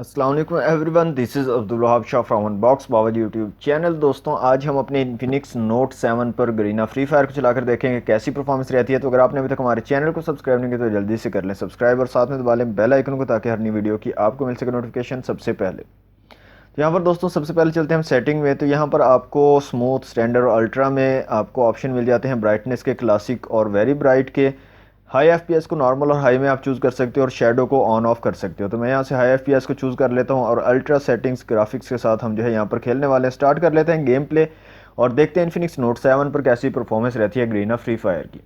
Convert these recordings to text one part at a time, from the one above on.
अस्सलाम वालेकुम everyone, this is Abdul Wahab Shah from unbox Bawal YouTube channel. दोस्तों, आज हम अपने इन्फिनिक्स नोट 7 पर गरीना फ्री फायर को चलाकर देखेंगे कैसी परफॉर्मेंस रहती है। तो अगर आपने अभी तक हमारे चैनल को सब्सक्राइब नहीं किया तो जल्दी से कर लें सब्सक्राइब और साथ में दबा लें बेल आइकन को, ताकि हर नई वीडियो की आपको मिल सके नोटिफिकेशन सबसे पहले। तो यहाँ पर दोस्तों सबसे पहले चलते हैं हम सेटिंग में। तो यहाँ पर आपको स्मूथ, स्टैंडर्ड और अल्ट्रा में आपको ऑप्शन मिल जाते हैं ब्राइटनेस के, क्लासिक और वेरी ब्राइट के। हाई एफपीएस को नॉर्मल और हाई में आप चूज़ कर सकते हो और शेडो को ऑन ऑफ कर सकते हो। तो मैं यहाँ से हाई एफपीएस को चूज़ कर लेता हूँ और अल्ट्रा सेटिंग्स ग्राफिक्स के साथ हम जो है यहाँ पर खेलने वाले हैं। स्टार्ट कर लेते हैं गेम प्ले और देखते हैं इन्फिनिक्स नोट 7 पर कैसी परफॉर्मेंस रहती है गरीना फ्री फायर की।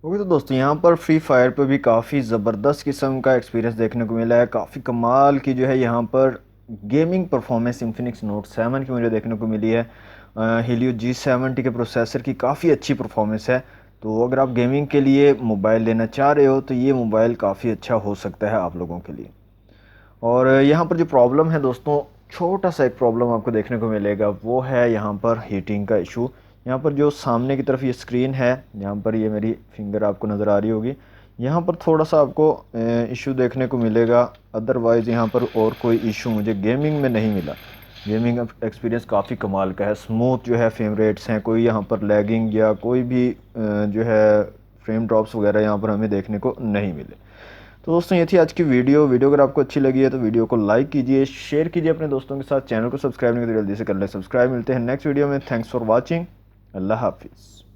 ओके तो दोस्तों यहाँ पर फ्री फायर पे भी काफ़ी ज़बरदस्त किस्म का एक्सपीरियंस देखने को मिला है। काफ़ी कमाल की जो है यहाँ पर गेमिंग परफॉर्मेंस इन्फिनिक्स नोट 7 की मुझे देखने को मिली है। हीलियो G70 के प्रोसेसर की काफ़ी अच्छी परफॉर्मेंस है। तो अगर आप गेमिंग के लिए मोबाइल लेना चाह रहे हो तो ये मोबाइल काफ़ी अच्छा हो सकता है आप लोगों के लिए। और यहाँ पर जो प्रॉब्लम है दोस्तों, छोटा सा एक प्रॉब्लम आपको देखने को मिलेगा, वो है यहाँ पर हीटिंग का इशू। यहाँ पर जो सामने की तरफ ये स्क्रीन है, यहाँ पर ये मेरी फिंगर आपको नज़र आ रही होगी, यहाँ पर थोड़ा सा आपको इशू देखने को मिलेगा। अदरवाइज़ यहाँ पर और कोई इशू मुझे गेमिंग में नहीं मिला। गेमिंग एक्सपीरियंस काफ़ी कमाल का है, स्मूथ जो है फ्रेम रेट्स हैं, कोई यहाँ पर लैगिंग या कोई भी जो है फ्रेम ड्रॉप्स वगैरह यहाँ पर हमें देखने को नहीं मिले। तो दोस्तों ये थी आज की वीडियो। अगर आपको अच्छी लगी है तो वीडियो को लाइक कीजिए, शेयर कीजिए अपने दोस्तों के साथ। चैनल को सब्सक्राइब नहीं तो जल्दी से कर लें सब्सक्राइब। मिलते हैं नेक्स्ट वीडियो में। Thanks for watching. अल्लाह हाफिज़।